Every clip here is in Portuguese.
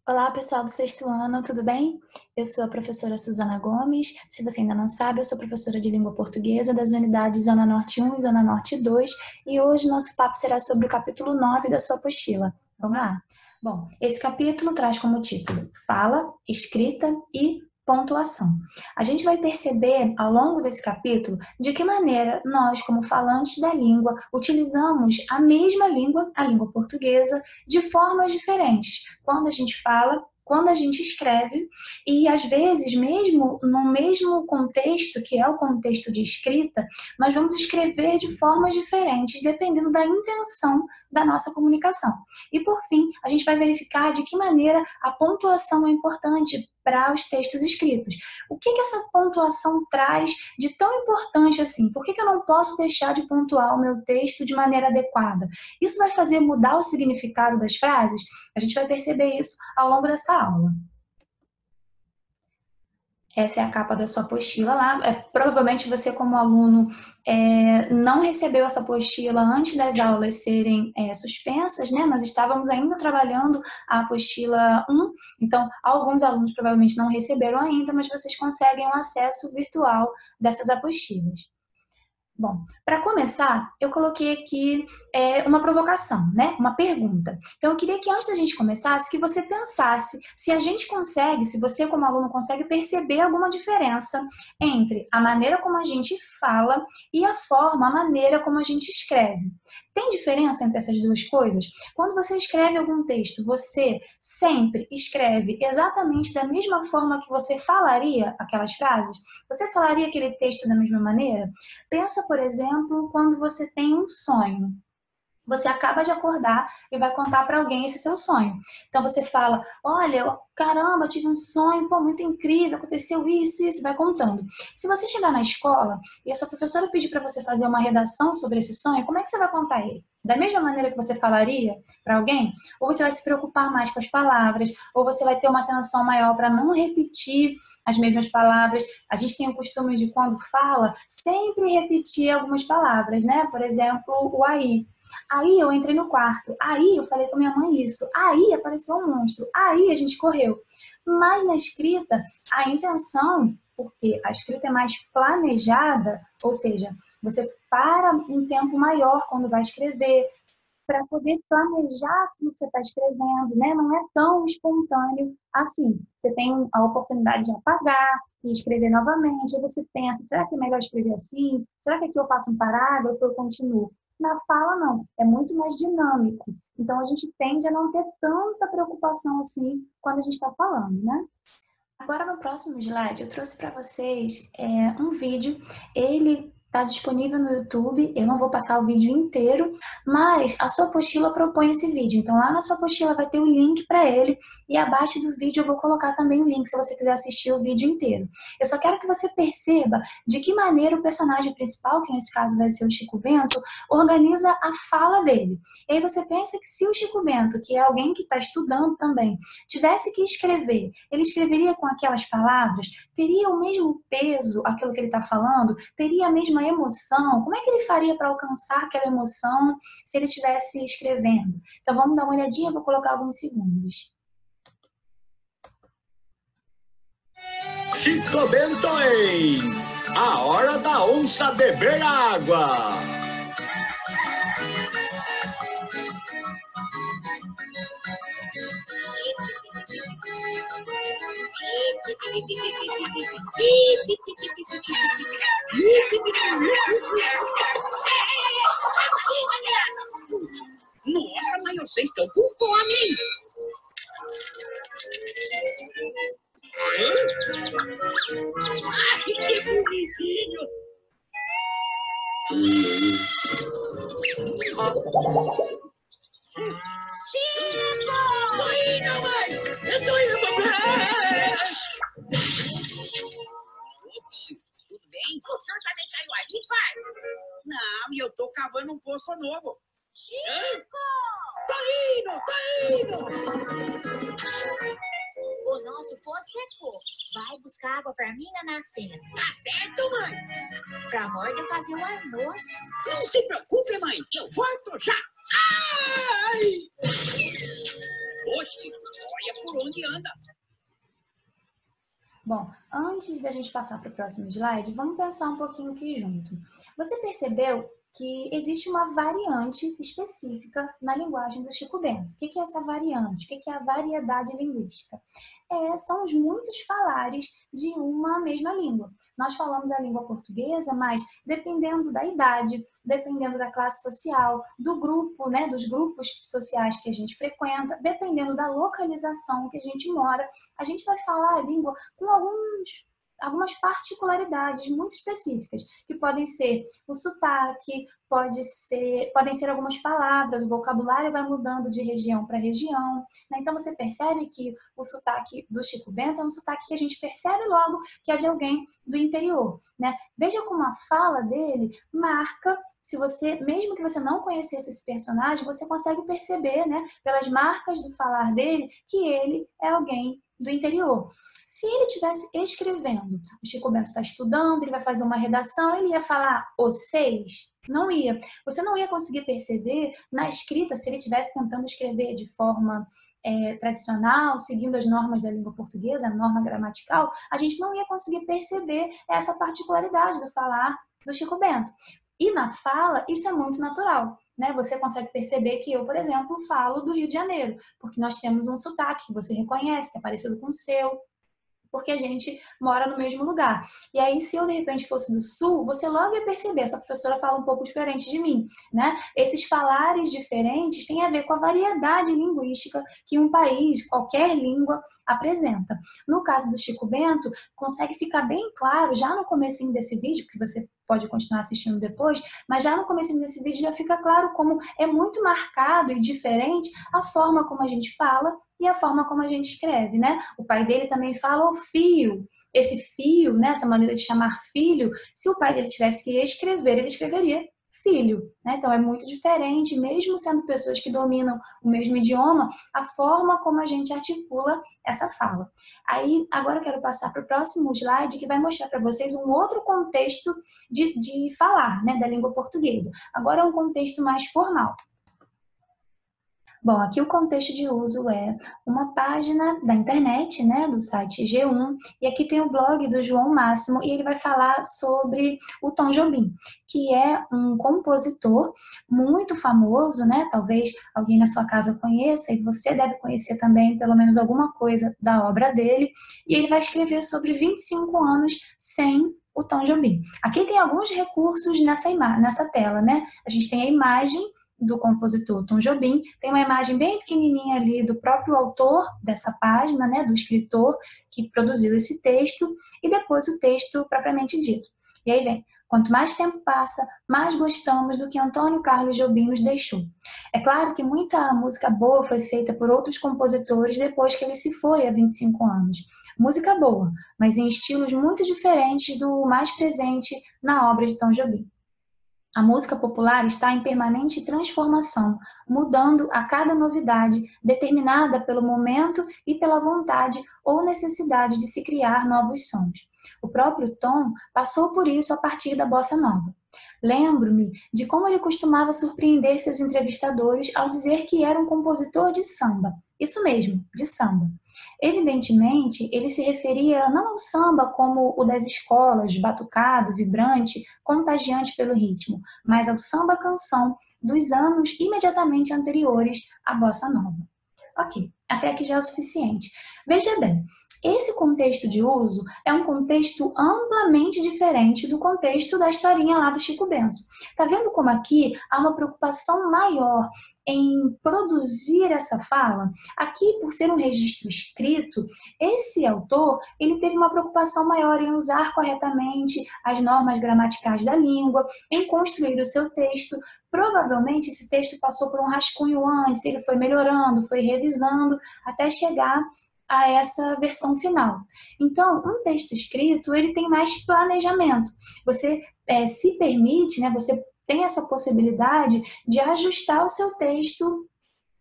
Olá, pessoal do sexto ano, tudo bem? Eu sou a professora Suzana Gomes. Se você ainda não sabe, eu sou professora de língua portuguesa das unidades Zona Norte 1 e Zona Norte 2, e hoje nosso papo será sobre o capítulo 9 da sua apostila. Vamos lá? Bom, esse capítulo traz como título Fala, Escrita e Pontuação. A gente vai perceber ao longo desse capítulo de que maneira nós, como falantes da língua, utilizamos a mesma língua, a língua portuguesa, de formas diferentes. Quando a gente fala, quando a gente escreve, e às vezes, mesmo no mesmo contexto, que é o contexto de escrita, nós vamos escrever de formas diferentes, dependendo da intenção da nossa comunicação. E por fim, a gente vai verificar de que maneira a pontuação é importante para os textos escritos. O que essa pontuação traz de tão importante assim? Por que eu não posso deixar de pontuar o meu texto de maneira adequada? Isso vai fazer mudar o significado das frases? A gente vai perceber isso ao longo dessa aula. Essa é a capa da sua apostila lá. Provavelmente você, como aluno, não recebeu essa apostila antes das aulas serem suspensas, né? Nós estávamos ainda trabalhando a apostila 1, então alguns alunos provavelmente não receberam ainda, mas vocês conseguem um acesso virtual dessas apostilas. Bom, para começar, eu coloquei aqui uma provocação, né? Uma pergunta. Então, eu queria que antes da gente começasse, que você pensasse se a gente consegue, se você como aluno consegue perceber alguma diferença entre a maneira como a gente fala e a maneira como a gente escreve. Tem diferença entre essas duas coisas? Quando você escreve algum texto, você sempre escreve exatamente da mesma forma que você falaria aquelas frases? Você falaria aquele texto da mesma maneira? Pensa, por exemplo, quando você tem um sonho. Você acaba de acordar e vai contar para alguém esse seu sonho. Então você fala: olha, caramba, tive um sonho, pô, muito incrível, aconteceu isso, vai contando. Se você chegar na escola e a sua professora pedir para você fazer uma redação sobre esse sonho, como é que você vai contar ele? Da mesma maneira que você falaria para alguém? Ou você vai se preocupar mais com as palavras, ou você vai ter uma atenção maior para não repetir as mesmas palavras. A gente tem o costume de, quando fala, sempre repetir algumas palavras, né? Por exemplo, o aí. Aí eu entrei no quarto, aí eu falei com minha mãe isso, aí apareceu um monstro, aí a gente correu. Mas na escrita, a intenção, porque a escrita é mais planejada, ou seja, você para um tempo maior quando vai escrever, para poder planejar aquilo que você está escrevendo, né? Não é tão espontâneo assim. Você tem a oportunidade de apagar e escrever novamente, aí você pensa, será que é melhor escrever assim? Será que aqui eu faço um parágrafo ou eu continuo? Na fala, não. É muito mais dinâmico. Então, a gente tende a não ter tanta preocupação assim quando a gente está falando, né? Agora, no próximo slide, eu trouxe para vocês um vídeo. Ele está disponível no YouTube. Eu não vou passar o vídeo inteiro, mas a sua apostila propõe esse vídeo. Então, lá na sua apostila vai ter o link para ele, e abaixo do vídeo eu vou colocar também o link, se você quiser assistir o vídeo inteiro. Eu só quero que você perceba de que maneira o personagem principal, que nesse caso vai ser o Chico Bento, organiza a fala dele. E aí você pensa que, se o Chico Bento, que é alguém que está estudando também, tivesse que escrever, ele escreveria com aquelas palavras? Teria o mesmo peso aquilo que ele está falando? Teria a mesma emoção? Como é que ele faria para alcançar aquela emoção se ele estivesse escrevendo? Então vamos dar uma olhadinha, vou colocar alguns segundos. Chico Bento em A Hora da Onça Beber Água. Nossa, mas vocês estão com fome, hein? Ai, que bonitinho! Chico! Tô indo, mãe! Eu tô indo, papai! Tudo bem? O senhor também caiu ali, pai? Não, e eu tô cavando um poço novo. Chico! Tá indo! O nosso poço secou. Vai buscar água pra mim na nascente. Tá certo, mãe? Pra Morda fazer o almoço. Não se preocupe, mãe, eu volto já. Ai! Ô, Chico, olha por onde anda. Bom, antes da gente passar para o próximo slide, vamos pensar um pouquinho aqui junto. Você percebeu que existe uma variante específica na linguagem do Chico Bento? O que é essa variante? O que é a variedade linguística? São os muitos falares de uma mesma língua. Nós falamos a língua portuguesa, mas dependendo da idade, dependendo da classe social, do grupo, né, dos grupos sociais que a gente frequenta, dependendo da localização que a gente mora, a gente vai falar a língua com algumas particularidades muito específicas, que podem ser o sotaque, podem ser algumas palavras, o vocabulário vai mudando de região para região, né? Então você percebe que o sotaque do Chico Bento é um sotaque que a gente percebe logo que é de alguém do interior, né? Veja como a fala dele marca, se você, mesmo que você não conhecesse esse personagem, você consegue perceber, né, pelas marcas do falar dele, que ele é alguém do interior. Se ele estivesse escrevendo, o Chico Bento está estudando, ele vai fazer uma redação, ele ia falar vocês? Não ia. Você não ia conseguir perceber na escrita, se ele estivesse tentando escrever de forma tradicional, seguindo as normas da língua portuguesa, a norma gramatical, a gente não ia conseguir perceber essa particularidade do falar do Chico Bento. E na fala, isso é muito natural, né? Você consegue perceber que eu, por exemplo, falo do Rio de Janeiro, porque nós temos um sotaque que você reconhece, que é parecido com o seu, porque a gente mora no mesmo lugar. E aí, se eu, de repente, fosse do Sul, você logo ia perceber, essa professora fala um pouco diferente de mim, né? Esses falares diferentes têm a ver com a variedade linguística que um país, qualquer língua, apresenta. No caso do Chico Bento, consegue ficar bem claro, já no comecinho desse vídeo, que você pode continuar assistindo depois, mas já no comecinho desse vídeo já fica claro como é muito marcado e diferente a forma como a gente fala e a forma como a gente escreve, né? O pai dele também fala o fio. Esse fio, né, essa maneira de chamar filho, se o pai dele tivesse que escrever, ele escreveria filho, né? Então é muito diferente, mesmo sendo pessoas que dominam o mesmo idioma, a forma como a gente articula essa fala. Aí, agora eu quero passar para o próximo slide, que vai mostrar para vocês um outro contexto de falar, né, da língua portuguesa. Agora é um contexto mais formal. Bom, aqui o contexto de uso é uma página da internet, né, do site G1, e aqui tem o blog do João Máximo, e ele vai falar sobre o Tom Jobim, que é um compositor muito famoso, né, talvez alguém na sua casa conheça, e você deve conhecer também pelo menos alguma coisa da obra dele, e ele vai escrever sobre 25 anos sem o Tom Jobim. Aqui tem alguns recursos nessa tela, né, a gente tem a imagem do compositor Tom Jobim, tem uma imagem bem pequenininha ali do próprio autor dessa página, né, do escritor que produziu esse texto, e depois o texto propriamente dito. E aí vem, quanto mais tempo passa, mais gostamos do que Antônio Carlos Jobim nos deixou. É claro que muita música boa foi feita por outros compositores depois que ele se foi há 25 anos. Música boa, mas em estilos muito diferentes do mais presente na obra de Tom Jobim. A música popular está em permanente transformação, mudando a cada novidade, determinada pelo momento e pela vontade ou necessidade de se criar novos sons. O próprio Tom passou por isso a partir da bossa nova. Lembro-me de como ele costumava surpreender seus entrevistadores ao dizer que era um compositor de samba. Isso mesmo, de samba. Evidentemente, ele se referia não ao samba como o das escolas, batucado, vibrante, contagiante pelo ritmo, mas ao samba-canção dos anos imediatamente anteriores à bossa nova. Ok, até aqui já é o suficiente. Veja bem, esse contexto de uso é um contexto amplamente diferente do contexto da historinha lá do Chico Bento. Tá vendo como aqui há uma preocupação maior em produzir essa fala? Aqui, por ser um registro escrito, esse autor ele teve uma preocupação maior em usar corretamente as normas gramaticais da língua, em construir o seu texto. Provavelmente esse texto passou por um rascunho antes, ele foi melhorando, foi revisando, até chegar a essa versão final. Então, um texto escrito, ele tem mais planejamento. Você se permite, né, você tem essa possibilidade de ajustar o seu texto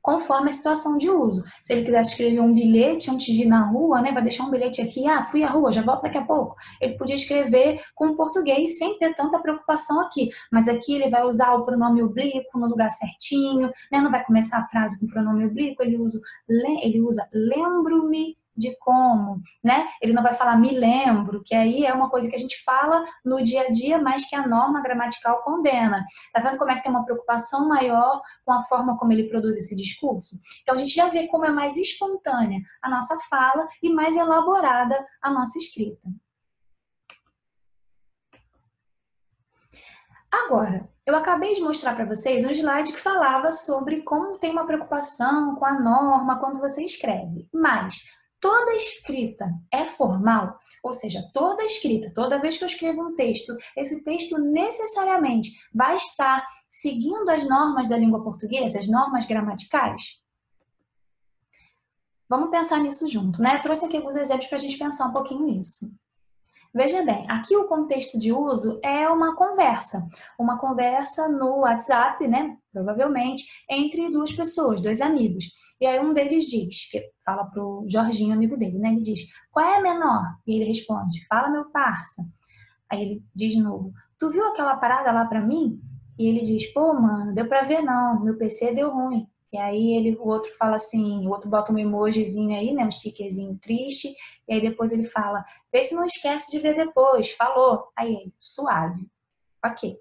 conforme a situação de uso. Se ele quisesse escrever um bilhete antes de ir na rua, né, vai deixar um bilhete aqui, fui à rua, já volto daqui a pouco. Ele podia escrever com português sem ter tanta preocupação aqui, mas aqui ele vai usar o pronome oblíquo no lugar certinho, né, não vai começar a frase com pronome oblíquo, ele usa lembro-me de como, né? Ele não vai falar me lembro, que aí é uma coisa que a gente fala no dia a dia, mas que a norma gramatical condena. Tá vendo como é que tem uma preocupação maior com a forma como ele produz esse discurso? Então a gente já vê como é mais espontânea a nossa fala e mais elaborada a nossa escrita. Agora, eu acabei de mostrar para vocês um slide que falava sobre como tem uma preocupação com a norma quando você escreve, mas toda escrita é formal, ou seja, toda escrita, toda vez que eu escrevo um texto, esse texto necessariamente vai estar seguindo as normas da língua portuguesa, as normas gramaticais? Vamos pensar nisso junto, né? Eu trouxe aqui alguns exemplos para a gente pensar um pouquinho nisso. Veja bem, aqui o contexto de uso é uma conversa no WhatsApp, né, provavelmente, entre duas pessoas, dois amigos. E aí um deles diz, que fala pro Jorginho, amigo dele, né, ele diz, qual é a menor? E ele responde, fala meu parça. Aí ele diz de novo, tu viu aquela parada lá pra mim? E ele diz, pô, mano, deu pra ver não, meu PC deu ruim. E aí o outro fala assim, o outro bota um emojizinho aí, né, um stickerzinho triste, e aí depois ele fala, vê se não esquece de ver depois, falou. Aí ele, suave. Ok.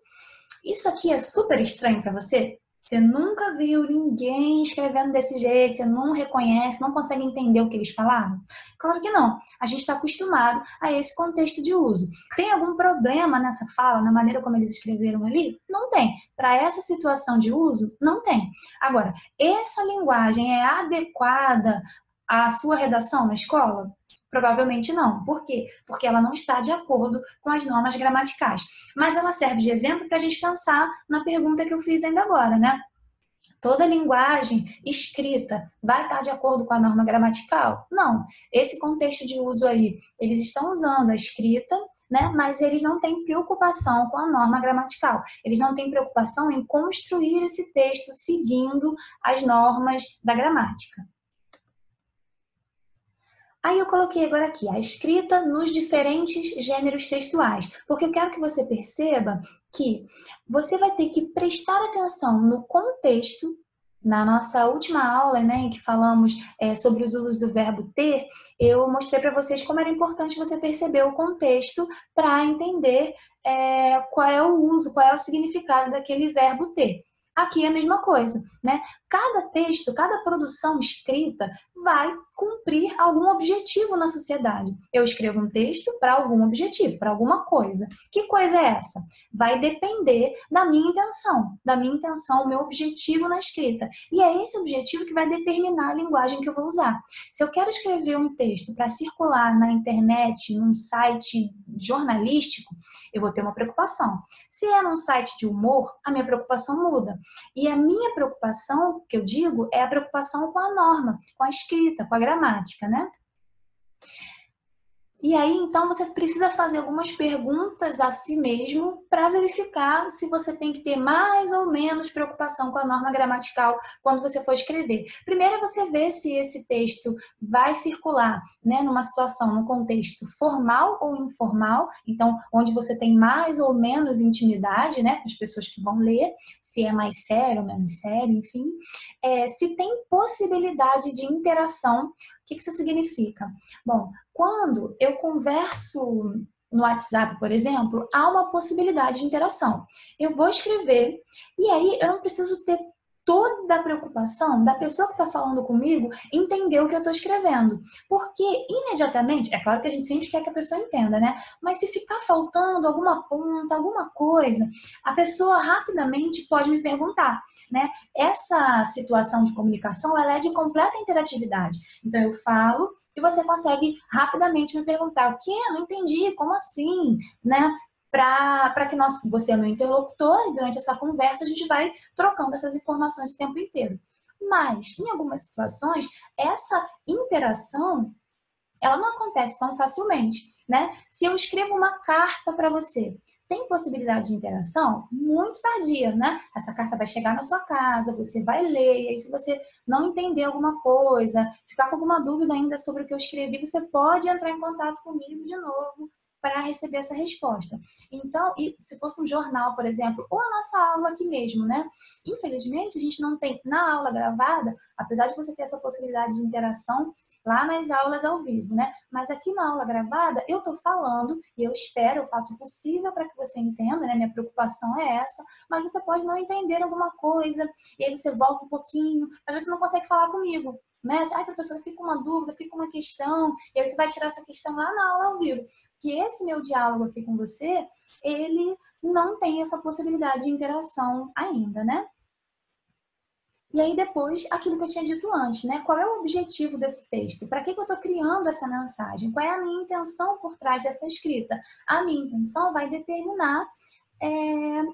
Isso aqui é super estranho para você? Você nunca viu ninguém escrevendo desse jeito, você não reconhece, não consegue entender o que eles falaram? Claro que não. A gente está acostumado a esse contexto de uso. Tem algum problema nessa fala, na maneira como eles escreveram ali? Não tem. Para essa situação de uso, não tem. Agora, essa linguagem é adequada à sua redação na escola? Provavelmente não. Por quê? Porque ela não está de acordo com as normas gramaticais. Mas ela serve de exemplo para a gente pensar na pergunta que eu fiz ainda agora, né? Toda linguagem escrita vai estar de acordo com a norma gramatical? Não. Esse contexto de uso aí, eles estão usando a escrita, né? Mas eles não têm preocupação com a norma gramatical. Eles não têm preocupação em construir esse texto seguindo as normas da gramática. Aí eu coloquei agora aqui a escrita nos diferentes gêneros textuais, porque eu quero que você perceba que você vai ter que prestar atenção no contexto. Na nossa última aula, né, em que falamos sobre os usos do verbo ter, eu mostrei para vocês como era importante você perceber o contexto para entender qual é o uso, qual é o significado daquele verbo ter. Aqui é a mesma coisa, né? Cada texto, cada produção escrita vai cumprir algum objetivo na sociedade. Eu escrevo um texto para algum objetivo, para alguma coisa. Que coisa é essa? Vai depender da minha intenção, o meu objetivo na escrita. E é esse objetivo que vai determinar a linguagem que eu vou usar. Se eu quero escrever um texto para circular na internet, num site jornalístico, eu vou ter uma preocupação. Se é num site de humor, a minha preocupação muda. E a minha preocupação, que eu digo, é a preocupação com a norma, com a escrita, com a gramática, né? E aí, então, você precisa fazer algumas perguntas a si mesmo para verificar se você tem que ter mais ou menos preocupação com a norma gramatical quando você for escrever. Primeiro é você ver se esse texto vai circular, né, numa situação, num contexto formal ou informal, então, onde você tem mais ou menos intimidade, né, com as pessoas que vão ler, se é mais sério ou menos sério, enfim. Se tem possibilidade de interação. O que isso significa? Bom, quando eu converso no WhatsApp, por exemplo, há uma possibilidade de interação. Eu vou escrever e aí eu não preciso ter toda a preocupação da pessoa que está falando comigo entender o que eu estou escrevendo. Porque imediatamente, é claro que a gente sempre quer que a pessoa entenda, né? Mas se ficar faltando alguma ponta, alguma coisa, a pessoa rapidamente pode me perguntar, né? Essa situação de comunicação, ela é de completa interatividade. Então eu falo e você consegue rapidamente me perguntar, o quê? Não entendi, como assim? Né? Para que você é meu interlocutor e durante essa conversa a gente vai trocando essas informações o tempo inteiro. Mas, em algumas situações, essa interação ela não acontece tão facilmente, né? Se eu escrevo uma carta para você, tem possibilidade de interação? Muito tardia, né? Essa carta vai chegar na sua casa, você vai ler, e aí se você não entender alguma coisa, ficar com alguma dúvida ainda sobre o que eu escrevi, você pode entrar em contato comigo de novo para receber essa resposta. Então, e se fosse um jornal, por exemplo, ou a nossa aula aqui mesmo, né? Infelizmente, a gente não tem na aula gravada, apesar de você ter essa possibilidade de interação lá nas aulas ao vivo, né? Mas aqui na aula gravada, eu tô falando e eu espero, eu faço o possível para que você entenda, né? Minha preocupação é essa, mas você pode não entender alguma coisa e aí você volta um pouquinho, mas você não consegue falar comigo. Né? Ai, professora, fica com uma dúvida, fica com uma questão, e aí você vai tirar essa questão lá na aula ao vivo. Que esse meu diálogo aqui com você, ele não tem essa possibilidade de interação ainda, né? E aí depois, aquilo que eu tinha dito antes, né? Qual é o objetivo desse texto? Para que eu estou criando essa mensagem? Qual é a minha intenção por trás dessa escrita? A minha intenção vai determinar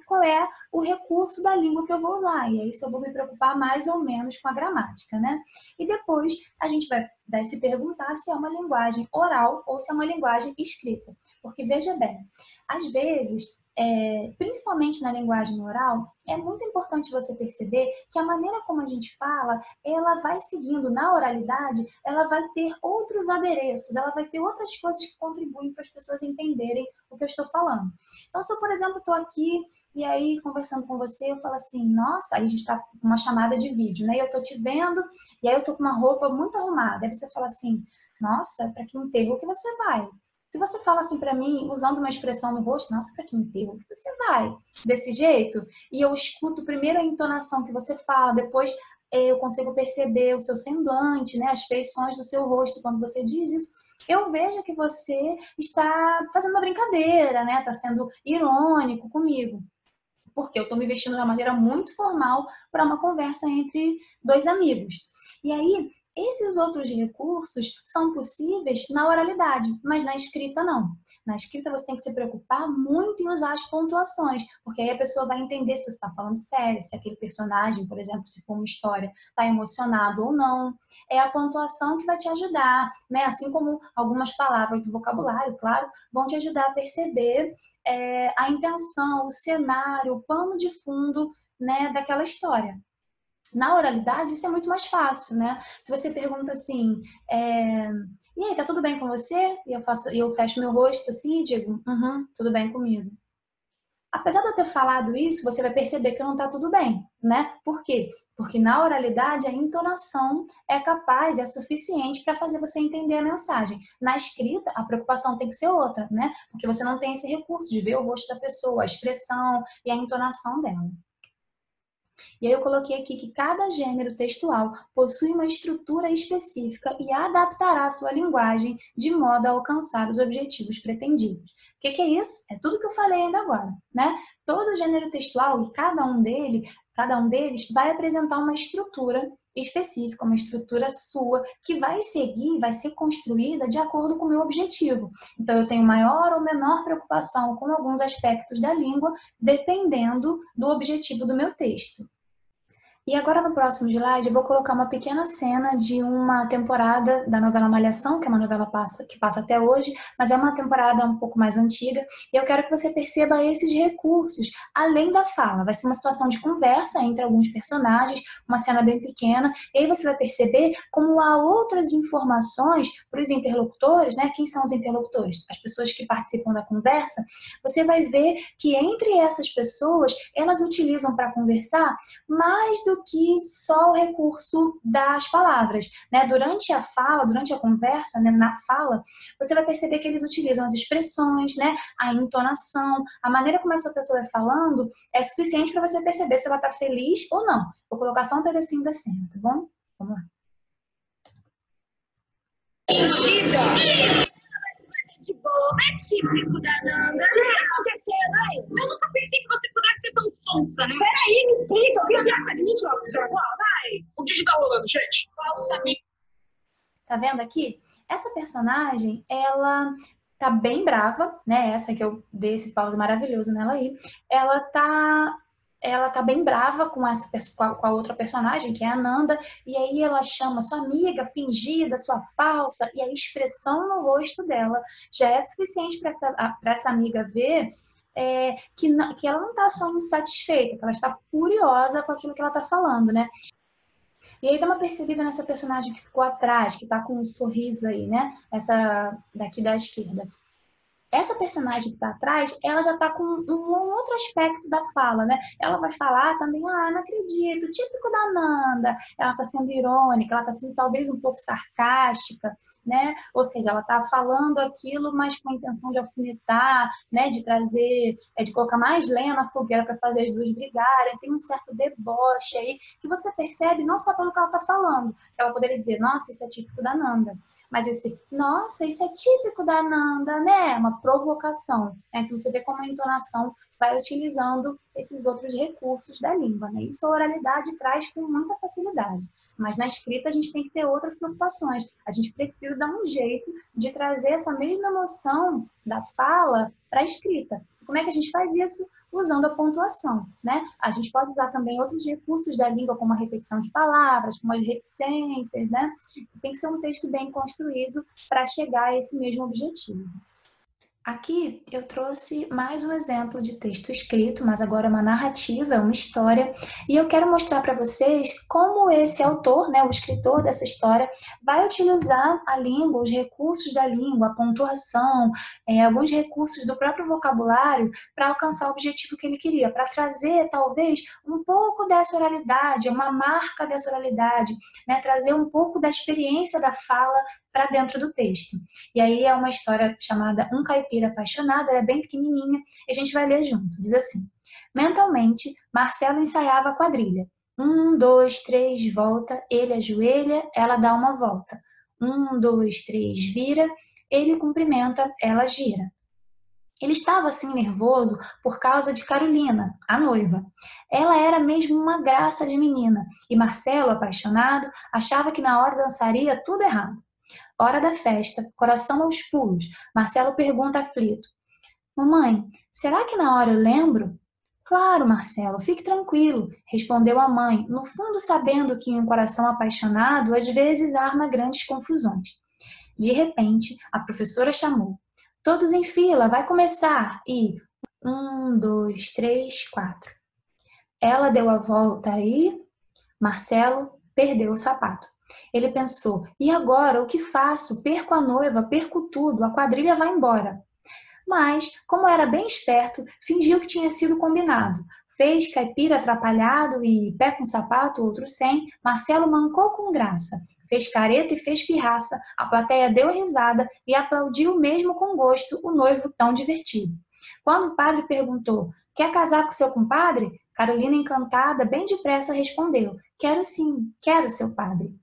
qual é o recurso da língua que eu vou usar. E aí se eu vou me preocupar mais ou menos com a gramática, né? E depois a gente vai se perguntar se é uma linguagem oral ou se é uma linguagem escrita. Porque veja bem, às vezes, principalmente na linguagem oral, é muito importante você perceber que a maneira como a gente fala, ela vai seguindo na oralidade, ela vai ter outros adereços, ela vai ter outras coisas que contribuem para as pessoas entenderem o que eu estou falando. Então, se eu, por exemplo, estou aqui e aí conversando com você, eu falo assim, nossa, aí a gente está com uma chamada de vídeo, né? E eu estou te vendo e aí eu estou com uma roupa muito arrumada. Aí você fala assim, nossa, para que enterro que você vai? Se você fala assim para mim, usando uma expressão no rosto, nossa, para que enterro que você vai? Desse jeito? E eu escuto primeiro a entonação que você fala, depois eu consigo perceber o seu semblante, né, as feições do seu rosto quando você diz isso. Eu vejo que você está fazendo uma brincadeira, né? Está sendo irônico comigo. Porque eu estou me vestindo de uma maneira muito formal para uma conversa entre dois amigos. E aí, esses outros recursos são possíveis na oralidade, mas na escrita não. Na escrita você tem que se preocupar muito em usar as pontuações, porque aí a pessoa vai entender se você está falando sério, se aquele personagem, por exemplo, se for uma história, está emocionado ou não. É a pontuação que vai te ajudar, né? Assim como algumas palavras do vocabulário, claro, vão te ajudar a perceber a intenção, o cenário, o pano de fundo, né, daquela história. Na oralidade, isso é muito mais fácil, né? Se você pergunta assim, e aí, tá tudo bem com você? E eu fecho meu rosto assim e digo, tudo bem comigo. Apesar de eu ter falado isso, você vai perceber que não tá tudo bem, né? Por quê? Porque na oralidade a entonação é capaz, é suficiente para fazer você entender a mensagem. Na escrita, a preocupação tem que ser outra, né? Porque você não tem esse recurso de ver o rosto da pessoa, a expressão e a entonação dela. E aí eu coloquei aqui que cada gênero textual possui uma estrutura específica e adaptará a sua linguagem de modo a alcançar os objetivos pretendidos. O que é isso? É tudo que eu falei ainda agora, né? Todo gênero textual e cada um deles vai apresentar uma estrutura específica, uma estrutura sua, que vai seguir, vai ser construída de acordo com o meu objetivo. Então, eu tenho maior ou menor preocupação com alguns aspectos da língua, dependendo do objetivo do meu texto. E agora no próximo slide eu vou colocar uma pequena cena de uma temporada da novela Malhação, que é uma novela que passa até hoje, mas é uma temporada um pouco mais antiga, e eu quero que você perceba esses recursos, além da fala. Vai ser uma situação de conversa entre alguns personagens, uma cena bem pequena, e aí você vai perceber como há outras informações para os interlocutores, né? Quem são os interlocutores? As pessoas que participam da conversa. Você vai ver que entre essas pessoas, elas utilizam para conversar mais do que só o recurso das palavras, né? Durante a fala, durante a conversa, né, na fala, você vai perceber que eles utilizam as expressões, né, a entonação, a maneira como essa pessoa vai falando é suficiente para você perceber se ela está feliz ou não. Vou colocar só um pedacinho da cena, tá bom? Vamos lá. De boa, é típico da Nanda. O que tá acontecendo aí? Eu nunca pensei que você pudesse ser tão sonsa, né? Peraí, me explica. O que adianta de mim, vai? O que tá rolando, gente? Falsa. Tá vendo aqui? Essa personagem, ela tá bem brava, né? Essa que eu dei esse pause maravilhoso nela aí. Ela tá ela tá bem brava com com a outra personagem, que é a Nanda, e aí ela chama sua amiga fingida, sua falsa, e a expressão no rosto dela já é suficiente para essa amiga ver que ela não está só insatisfeita, que ela está furiosa com aquilo que ela está falando, né? E aí dá uma percebida nessa personagem que ficou atrás, que está com um sorriso aí, né? Essa daqui da esquerda. Essa personagem que está atrás, ela já está com um outro aspecto da fala, né? Ela vai falar também, não acredito, típico da Nanda. Ela está sendo irônica, ela está sendo talvez um pouco sarcástica, né? Ou seja, ela está falando aquilo, mas com a intenção de alfinetar, né? De trazer, de colocar mais lenha na fogueira para fazer as duas brigarem. Tem um certo deboche aí, que você percebe não só pelo que ela está falando. Ela poderia dizer, nossa, isso é típico da Nanda. Mas nossa, isso é típico da Nanda, né? Uma provocação. Né? Então você vê como a entonação vai utilizando esses outros recursos da língua. Né? Isso a oralidade traz com muita facilidade. Mas na escrita a gente tem que ter outras preocupações. A gente precisa dar um jeito de trazer essa mesma emoção da fala para a escrita. Como é que a gente faz isso? Usando a pontuação, né? A gente pode usar também outros recursos da língua, como a repetição de palavras, como as reticências, né? Tem que ser um texto bem construído para chegar a esse mesmo objetivo. Aqui eu trouxe mais um exemplo de texto escrito, mas agora é uma narrativa, é uma história, e eu quero mostrar para vocês como esse autor, né, o escritor dessa história, vai utilizar a língua, os recursos da língua, a pontuação, alguns recursos do próprio vocabulário para alcançar o objetivo que ele queria, para trazer talvez um pouco dessa oralidade, uma marca dessa oralidade, né, trazer um pouco da experiência da fala para dentro do texto. E aí é uma história chamada Um Caipira Apaixonado, ela é bem pequenininha, e a gente vai ler junto. Diz assim: mentalmente, Marcelo ensaiava a quadrilha. 1, 2, 3, volta, ele ajoelha, ela dá uma volta. 1, 2, 3, vira, ele cumprimenta, ela gira. Ele estava assim nervoso por causa de Carolina, a noiva. Ela era mesmo uma graça de menina, e Marcelo, apaixonado, achava que na hora dançaria tudo errado. Hora da festa, coração aos pulos, Marcelo pergunta aflito: mamãe, será que na hora eu lembro? Claro, Marcelo, fique tranquilo, respondeu a mãe, no fundo sabendo que um coração apaixonado às vezes arma grandes confusões. De repente, a professora chamou: todos em fila, vai começar! E 1, 2, 3, 4. Ela deu a volta e Marcelo perdeu o sapato. Ele pensou, e agora o que faço? Perco a noiva, perco tudo, a quadrilha vai embora. Mas, como era bem esperto, fingiu que tinha sido combinado. Fez caipira atrapalhado e, pé com sapato, outro sem, Marcelo mancou com graça. Fez careta e fez pirraça, a plateia deu risada e aplaudiu mesmo com gosto o noivo tão divertido. Quando o padre perguntou, quer casar com seu compadre? Carolina, encantada, bem depressa respondeu, quero sim, quero, seu padre.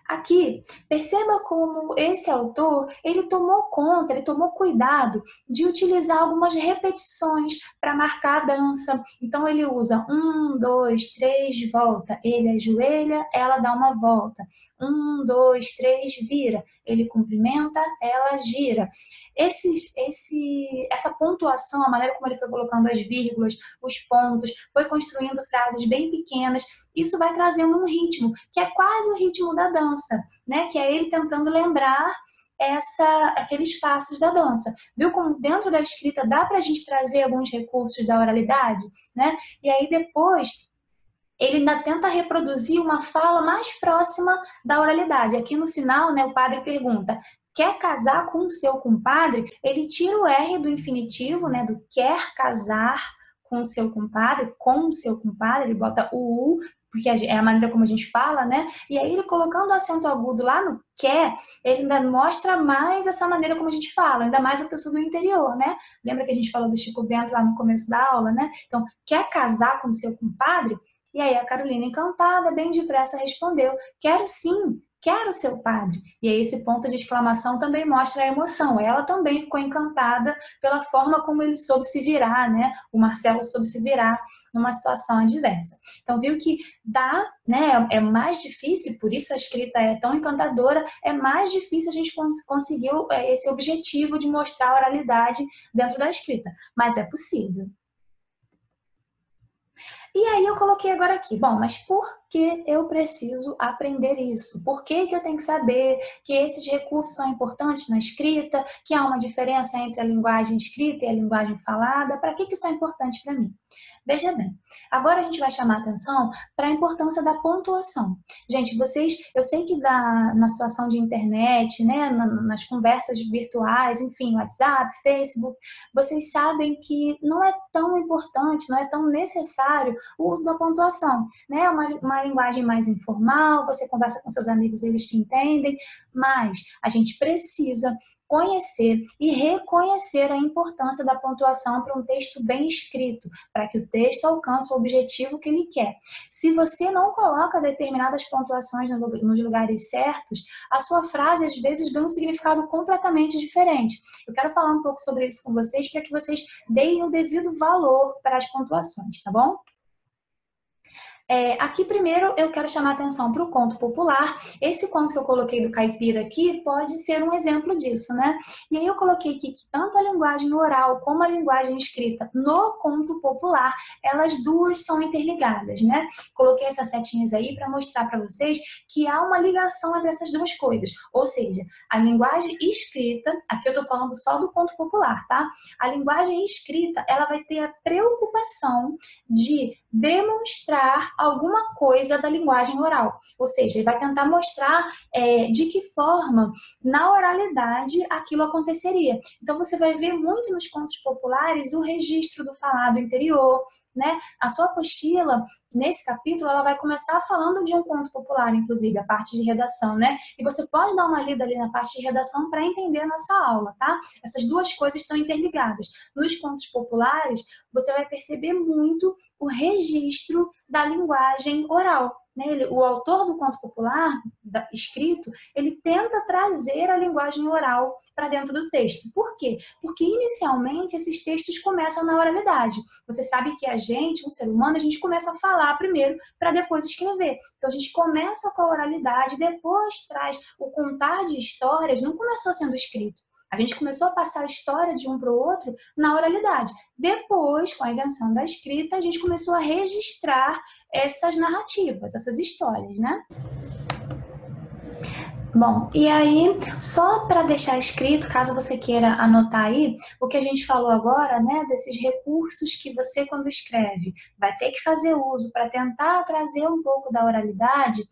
Aqui, perceba como esse autor, ele tomou conta, ele tomou cuidado de utilizar algumas repetições para marcar a dança. Então, ele usa 1, 2, 3, volta. Ele ajoelha, ela dá uma volta. 1, 2, 3, vira. Ele cumprimenta, ela gira. Essa pontuação, a maneira como ele foi colocando as vírgulas, os pontos, foi construindo frases bem pequenas, isso vai trazendo um ritmo, que é quase o ritmo da dança, né? Que é ele tentando lembrar aqueles passos da dança. Viu como dentro da escrita dá para a gente trazer alguns recursos da oralidade, né? E aí depois ele ainda tenta reproduzir uma fala mais próxima da oralidade. Aqui no final, né, o padre pergunta, quer casar com o seu compadre? Ele tira o R do infinitivo, né, do quer casar com o seu compadre, ele bota o U, porque é a maneira como a gente fala, né? E aí ele colocando o acento agudo lá no quer, ele ainda mostra mais essa maneira como a gente fala, ainda mais a pessoa do interior, né? Lembra que a gente falou do Chico Bento lá no começo da aula, né? Então, quer casar com o seu compadre? E aí a Carolina, encantada, bem depressa respondeu, quero sim, quero seu padre. E aí esse ponto de exclamação também mostra a emoção. Ela também ficou encantada pela forma como ele soube se virar, né? O Marcelo soube se virar numa situação adversa. Então viu que dá, né? É mais difícil, por isso a escrita é tão encantadora, é mais difícil a gente conseguir esse objetivo de mostrar a oralidade dentro da escrita. Mas é possível. E aí eu coloquei agora aqui, bom, mas por que eu preciso aprender isso? Por que que eu tenho que saber que esses recursos são importantes na escrita, que há uma diferença entre a linguagem escrita e a linguagem falada? Para que que isso é importante para mim? Veja bem, agora a gente vai chamar atenção para a importância da pontuação. Gente, eu sei que na situação de internet, né, nas conversas virtuais, enfim, WhatsApp, Facebook, vocês sabem que não é tão importante, não é tão necessário o uso da pontuação, né? É uma linguagem mais informal, você conversa com seus amigos, eles te entendem, mas a gente precisa conhecer e reconhecer a importância da pontuação para um texto bem escrito, para que o texto alcance o objetivo que ele quer. Se você não coloca determinadas pontuações nos lugares certos, a sua frase às vezes ganha um significado completamente diferente. Eu quero falar um pouco sobre isso com vocês para que vocês deem o devido valor para as pontuações, tá bom? Aqui primeiro eu quero chamar a atenção para o conto popular. Esse conto que eu coloquei do caipira aqui pode ser um exemplo disso, né? E aí eu coloquei aqui que tanto a linguagem oral como a linguagem escrita no conto popular, elas duas são interligadas, né? Coloquei essas setinhas aí para mostrar para vocês que há uma ligação entre essas duas coisas. Ou seja, a linguagem escrita, aqui eu estou falando só do conto popular, tá? A linguagem escrita, ela vai ter a preocupação de demonstrar alguma coisa da linguagem oral. Ou seja, ele vai tentar mostrar de que forma, na oralidade, aquilo aconteceria. Então, você vai ver muito nos contos populares o registro do falado interior, né? A sua apostila, nesse capítulo, ela vai começar falando de um conto popular, inclusive, a parte de redação, né? E você pode dar uma lida ali na parte de redação para entender a nossa aula, tá? Essas duas coisas estão interligadas. Nos contos populares, você vai perceber muito o registro da linguagem oral, né? O autor do conto popular, escrito, ele tenta trazer a linguagem oral para dentro do texto. Por quê? Porque inicialmente esses textos começam na oralidade. Você sabe que a gente, um ser humano, a gente começa a falar primeiro para depois escrever. Então a gente começa com a oralidade, depois traz o contar de histórias, não começou sendo escrito. A gente começou a passar a história de um para o outro na oralidade. Depois, com a invenção da escrita, a gente começou a registrar essas narrativas, essas histórias, né? Bom, e aí, só para deixar escrito, caso você queira anotar aí, o que a gente falou agora, né, desses recursos que você, quando escreve, vai ter que fazer uso para tentar trazer um pouco da oralidade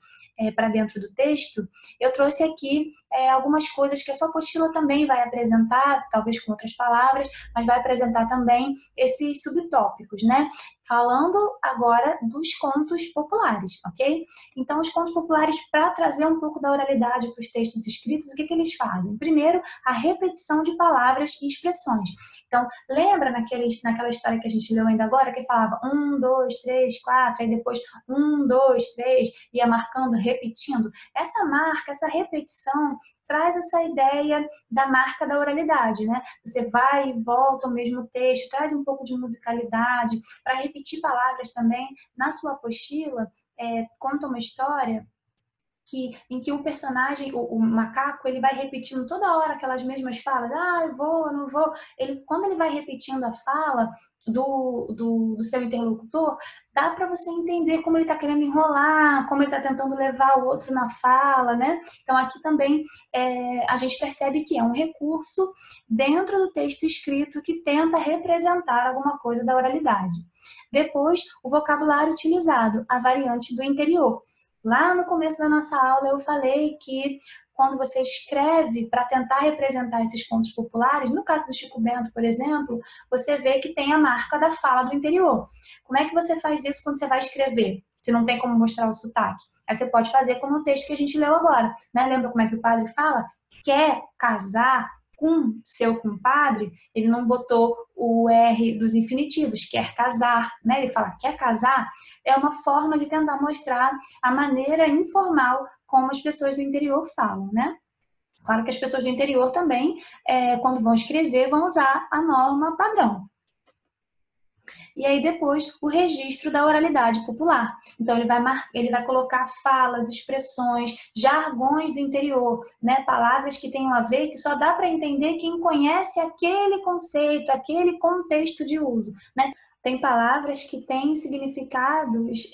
para dentro do texto, eu trouxe aqui algumas coisas que a sua apostila também vai apresentar, talvez com outras palavras, mas vai apresentar também esses subtópicos, né? Falando agora dos contos populares, ok? Então, os contos populares, para trazer um pouco da oralidade para os textos escritos, o que que eles fazem? Primeiro, a repetição de palavras e expressões. Então, lembra naquela história que a gente leu ainda agora, que falava 1, 2, 3, 4, aí depois 1, 2, 3, ia marcando, repetindo? Essa marca, essa repetição, traz essa ideia da marca da oralidade, né? Você vai e volta ao mesmo texto, traz um pouco de musicalidade, para repetir palavras também. Na sua apostila, conta uma história em que o personagem, o macaco, ele vai repetindo toda hora aquelas mesmas falas. Ah, eu vou, eu não vou. Quando ele vai repetindo a fala do seu interlocutor, dá para você entender como ele está querendo enrolar, como ele está tentando levar o outro na fala, né? Então, aqui também a gente percebe que é um recurso dentro do texto escrito que tenta representar alguma coisa da oralidade. Depois, o vocabulário utilizado, a variante do interior. Lá no começo da nossa aula eu falei que quando você escreve para tentar representar esses contos populares, no caso do Chico Bento, por exemplo, você vê que tem a marca da fala do interior. Como é que você faz isso quando você vai escrever? Se não tem como mostrar o sotaque. Aí você pode fazer como o texto que a gente leu agora, né? Lembra como é que o padre fala? Quer casar com seu compadre? Ele não botou o R dos infinitivos, quer casar, né? Ele fala quer casar, é uma forma de tentar mostrar a maneira informal como as pessoas do interior falam, né? Claro que as pessoas do interior também, quando vão escrever, vão usar a norma padrão. E aí depois o registro da oralidade popular. Então ele vai colocar falas, expressões, jargões do interior, né? Palavras que tenham a ver, que só dá para entender quem conhece aquele conceito, aquele contexto de uso, né? Tem palavras que têm significados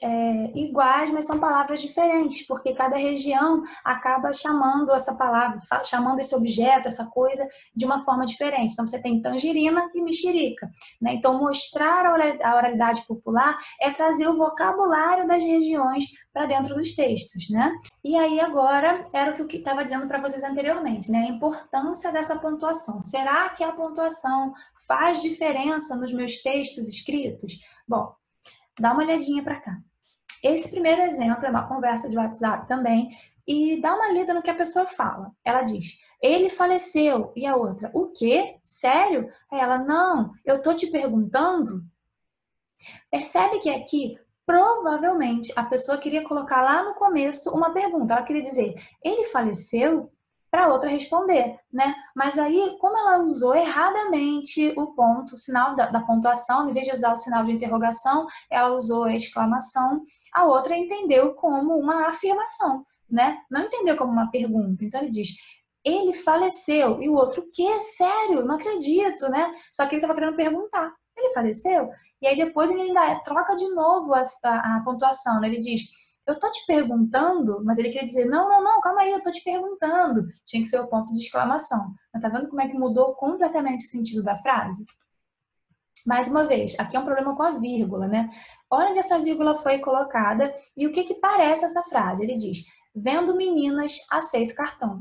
iguais, mas são palavras diferentes, porque cada região acaba chamando essa palavra, chamando esse objeto, essa coisa, de uma forma diferente. Então, você tem tangerina e mexerica, né? Então, mostrar a oralidade popular é trazer o vocabulário das regiões para dentro dos textos, né? E aí, agora, era o que eu estava dizendo para vocês anteriormente, né? A importância dessa pontuação. Será que a pontuação faz diferença nos meus textos escritos? Bom, dá uma olhadinha para cá. Esse primeiro exemplo é uma conversa de WhatsApp também, e dá uma lida no que a pessoa fala. Ela diz, ele faleceu, e a outra, o quê? Sério? Aí ela, não, eu tô te perguntando. Percebe que aqui, provavelmente, a pessoa queria colocar lá no começo uma pergunta. Ela queria dizer, ele faleceu? Para a outra responder, né? Mas aí, como ela usou erradamente o ponto, o sinal da pontuação, em vez de usar o sinal de interrogação, ela usou a exclamação, a outra entendeu como uma afirmação, né? Não entendeu como uma pergunta. Então, ele diz, ele faleceu. E o outro, o quê? Sério? Não acredito, né? Só que ele estava querendo perguntar, ele faleceu? E aí, depois, ele ainda troca de novo a pontuação, né? Ele diz, eu tô te perguntando, mas ele queria dizer, não, calma aí, eu tô te perguntando. Tinha que ser o ponto de exclamação. Mas tá vendo como é que mudou completamente o sentido da frase? Mais uma vez, aqui é um problema com a vírgula, né? Olha onde essa vírgula foi colocada e o que parece essa frase. Ele diz, vendo meninas, aceito cartão.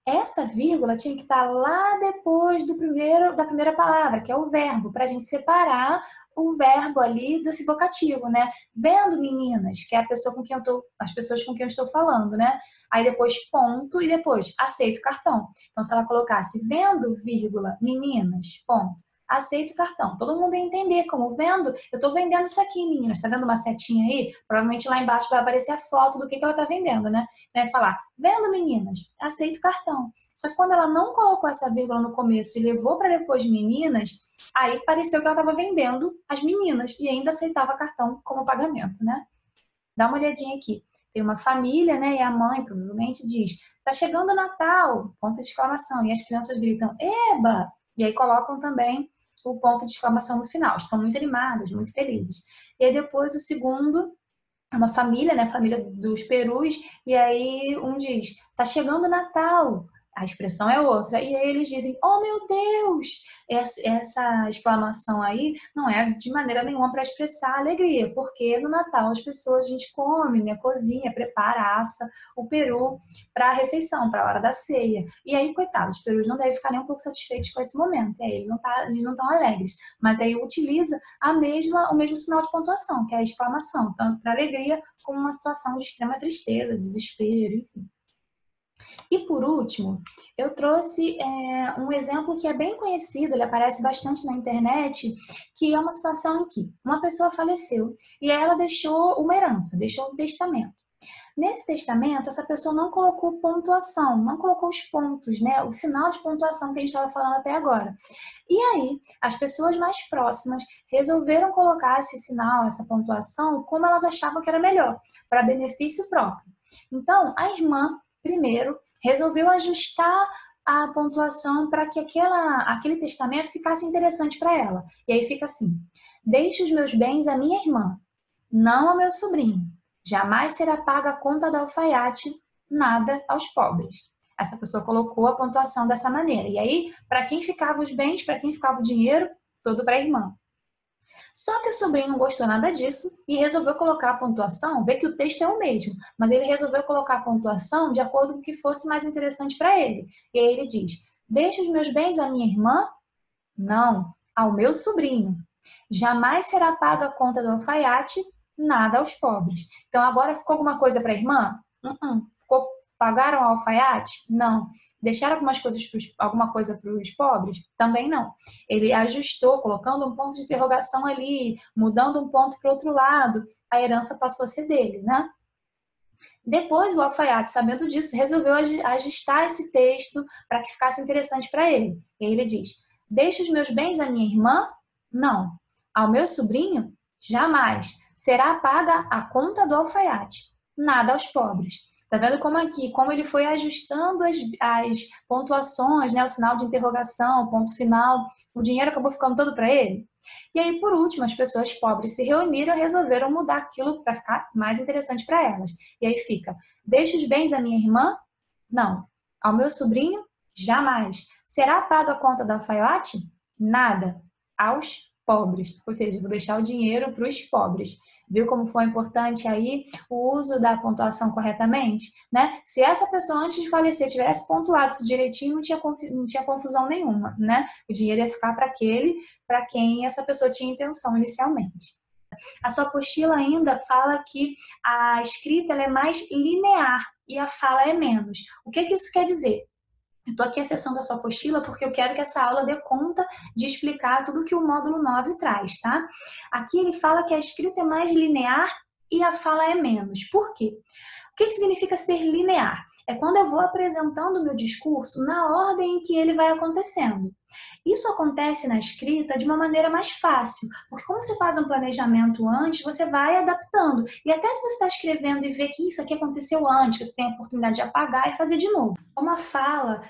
Essa vírgula tinha que estar lá depois da primeira palavra, que é o verbo, para a gente separar o verbo ali desse vocativo, né? Vendo meninas, que é a pessoa com quem as pessoas com quem eu estou falando, né? Aí depois ponto e depois aceito cartão. Então, se ela colocasse vendo, vírgula, meninas, ponto, aceito cartão. Todo mundo ia entender como vendo, eu estou vendendo isso aqui, meninas. Está vendo uma setinha aí? Provavelmente lá embaixo vai aparecer a foto do que ela está vendendo, né? Vai falar, vendo meninas, aceito cartão. Só que quando ela não colocou essa vírgula no começo e levou para depois meninas, aí pareceu que ela estava vendendo as meninas e ainda aceitava cartão como pagamento, né? Dá uma olhadinha aqui. Tem uma família, né? E a mãe provavelmente diz, tá chegando o Natal, ponto de exclamação. E as crianças gritam, eba! E aí colocam também o ponto de exclamação no final. Estão muito animadas, muito felizes. E aí depois o segundo é uma família, né? Família dos perus. E aí um diz, tá chegando o Natal. A expressão é outra. E aí eles dizem, oh meu Deus! Essa exclamação aí não é de maneira nenhuma para expressar alegria, porque no Natal as pessoas, a gente come, né? Cozinha, prepara, assa o peru para a refeição, para a hora da ceia. E aí, coitados, os perus não devem ficar nem um pouco satisfeitos com esse momento. E aí eles não estão alegres. Mas aí utiliza o mesmo sinal de pontuação, que é a exclamação, tanto para alegria como uma situação de extrema tristeza, desespero, enfim. E por último, eu trouxe um exemplo que é bem conhecido, ele aparece bastante na internet, que é uma situação em que uma pessoa faleceu e ela deixou uma herança, deixou um testamento. Nesse testamento, essa pessoa não colocou pontuação, não colocou os pontos, né? O sinal de pontuação que a gente estava falando até agora. E aí, as pessoas mais próximas resolveram colocar esse sinal, essa pontuação, como elas achavam que era melhor, para benefício próprio. Então, a irmã primeiro, resolveu ajustar a pontuação para que aquele testamento ficasse interessante para ela. E aí fica assim, deixe os meus bens à minha irmã, não ao meu sobrinho. Jamais será paga a conta do alfaiate, nada aos pobres. Essa pessoa colocou a pontuação dessa maneira. E aí, para quem ficavam os bens, para quem ficava o dinheiro, tudo para a irmã. Só que o sobrinho não gostou nada disso e resolveu colocar a pontuação, vê que o texto é o mesmo, mas ele resolveu colocar a pontuação de acordo com o que fosse mais interessante para ele. E aí ele diz, deixa os meus bens à minha irmã? Não, ao meu sobrinho. Jamais será paga a conta do alfaiate, nada aos pobres. Então agora ficou alguma coisa para a irmã? Pagaram o alfaiate? Não. Deixaram alguma coisa para os pobres? Também não. Ele ajustou, colocando um ponto de interrogação ali, mudando um ponto para o outro lado, a herança passou a ser dele, né? Depois o alfaiate, sabendo disso, resolveu ajustar esse texto para que ficasse interessante para ele. E aí ele diz, deixa os meus bens à minha irmã? Não. Ao meu sobrinho? Jamais. Será paga a conta do alfaiate. Nada aos pobres. Tá vendo como aqui, como ele foi ajustando as pontuações, né? O sinal de interrogação, o ponto final, o dinheiro acabou ficando todo para ele? E aí, por último, as pessoas pobres se reuniram e resolveram mudar aquilo para ficar mais interessante para elas. E aí fica, deixa os bens à minha irmã? Não. Ao meu sobrinho? Jamais. Será paga a conta da alfaiate? Nada. Aos pobres. Ou seja, vou deixar o dinheiro para os pobres. Viu como foi importante aí o uso da pontuação corretamente? Né? Se essa pessoa antes de falecer tivesse pontuado isso direitinho, não tinha confusão nenhuma, né? O dinheiro ia ficar para quem essa pessoa tinha intenção inicialmente. A sua apostila ainda fala que a escrita ela é mais linear e a fala é menos. O que isso quer dizer? Eu estou aqui acessando a sua apostila porque eu quero que essa aula dê conta de explicar tudo que o módulo 9 traz, tá? Aqui ele fala que a escrita é mais linear e a fala é menos. Por quê? O que significa ser linear? É quando eu vou apresentando o meu discurso na ordem em que ele vai acontecendo. Isso acontece na escrita de uma maneira mais fácil, porque como você faz um planejamento antes, você vai adaptando. E até se você está escrevendo e vê que isso aqui aconteceu antes, você tem a oportunidade de apagar e fazer de novo. Uma fala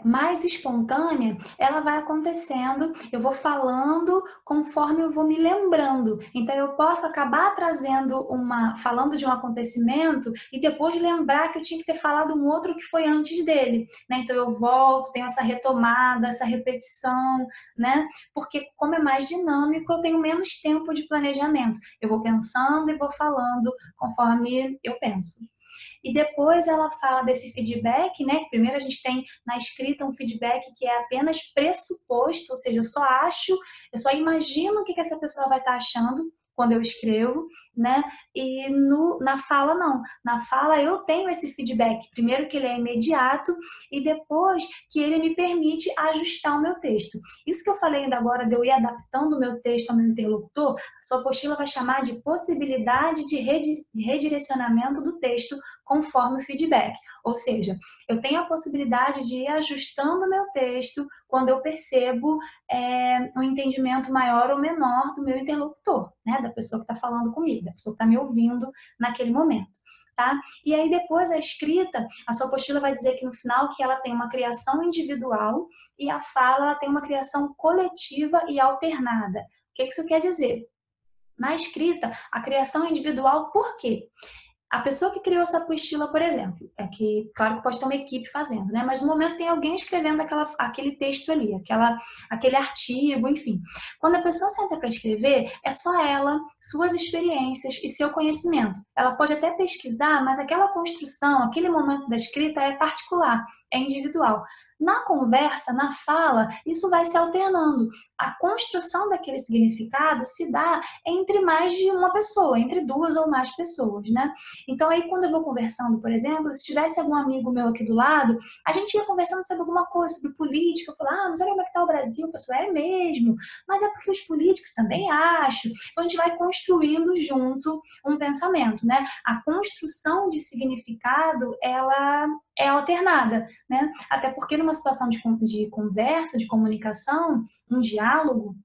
mais espontânea, ela vai acontecendo, eu vou falando conforme eu vou me lembrando. Então eu posso acabar falando de um acontecimento e depois lembrar que eu tinha que ter falado um outro que foi antes dele, né? Então eu volto, tenho essa retomada, essa repetição, né? Porque como é mais dinâmico, eu tenho menos tempo de planejamento. Eu vou pensando e vou falando conforme eu penso. E depois ela fala desse feedback, né? Primeiro a gente tem na escrita um feedback que é apenas pressuposto, ou seja, eu só imagino o que essa pessoa vai estar achando quando eu escrevo, né? E na fala não. Na fala eu tenho esse feedback. Primeiro que ele é imediato e depois que ele me permite ajustar o meu texto. Isso que eu falei ainda agora de eu ir adaptando o meu texto ao meu interlocutor, a sua apostila vai chamar de possibilidade de redirecionamento do texto conforme o feedback. Ou seja, eu tenho a possibilidade de ir ajustando o meu texto quando eu percebo um entendimento maior ou menor do meu interlocutor, né? Da pessoa que está falando comigo, da pessoa que está me ouvindo naquele momento. Tá? E aí depois a escrita, a sua apostila vai dizer que no final que ela tem uma criação individual e a fala ela tem uma criação coletiva e alternada. O que isso quer dizer? Na escrita, a criação é individual por quê? A pessoa que criou essa apostila, por exemplo, claro que pode ter uma equipe fazendo, né? Mas no momento tem alguém escrevendo aquele texto ali, aquele artigo, enfim. Quando a pessoa senta para escrever, é só ela, suas experiências e seu conhecimento. Ela pode até pesquisar, mas aquela construção, aquele momento da escrita é particular, é individual. Na conversa, na fala, isso vai se alternando. A construção daquele significado se dá entre mais de uma pessoa, entre duas ou mais pessoas, né? Então aí quando eu vou conversando, por exemplo, se tivesse algum amigo meu aqui do lado, a gente ia conversando sobre alguma coisa, sobre política, eu falava, mas olha como é que tá o Brasil, pessoal, é mesmo, mas é porque os políticos também acham. Então a gente vai construindo junto um pensamento, né? A construção de significado, ela é alternada, né? Até porque numa situação de conversa, de comunicação, um diálogo,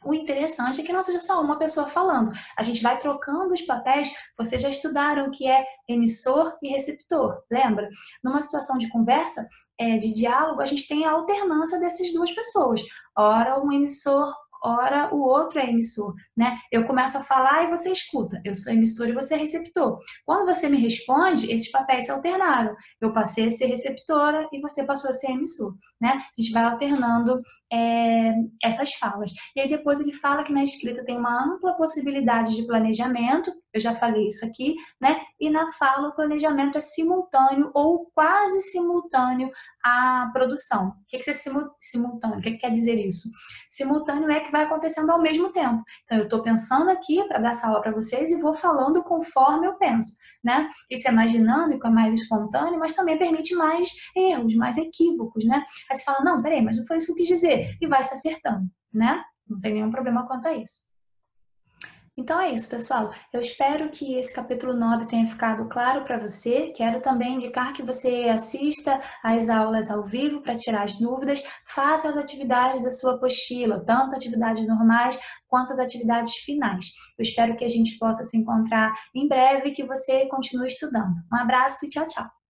o interessante é que não seja só uma pessoa falando. A gente vai trocando os papéis. Vocês já estudaram o que é emissor e receptor, lembra? Numa situação de conversa, de diálogo, a gente tem a alternância dessas duas pessoas. Ora um emissor, ora o outro é emissor, né? Eu começo a falar e você escuta. Eu sou emissor e você é receptor. Quando você me responde, esses papéis se alternaram. Eu passei a ser receptora e você passou a ser emissor, né? A gente vai alternando essas falas. E aí depois ele fala que na escrita tem uma ampla possibilidade de planejamento, eu já falei isso aqui, né? E na fala o planejamento é simultâneo ou quase simultâneo à produção. O que é simultâneo? O que quer dizer isso? Simultâneo é que vai acontecendo ao mesmo tempo. Então eu estou pensando aqui para dar essa aula para vocês e vou falando conforme eu penso, né? Isso é mais dinâmico, é mais espontâneo, mas também permite mais erros, mais equívocos, né? Aí você fala, não, peraí, mas não foi isso que eu quis dizer. E vai se acertando, né? Não tem nenhum problema quanto a isso. Então é isso, pessoal. Eu espero que esse capítulo 9 tenha ficado claro para você. Quero também indicar que você assista às aulas ao vivo para tirar as dúvidas. Faça as atividades da sua apostila, tanto atividades normais quanto as atividades finais. Eu espero que a gente possa se encontrar em breve e que você continue estudando. Um abraço e tchau, tchau!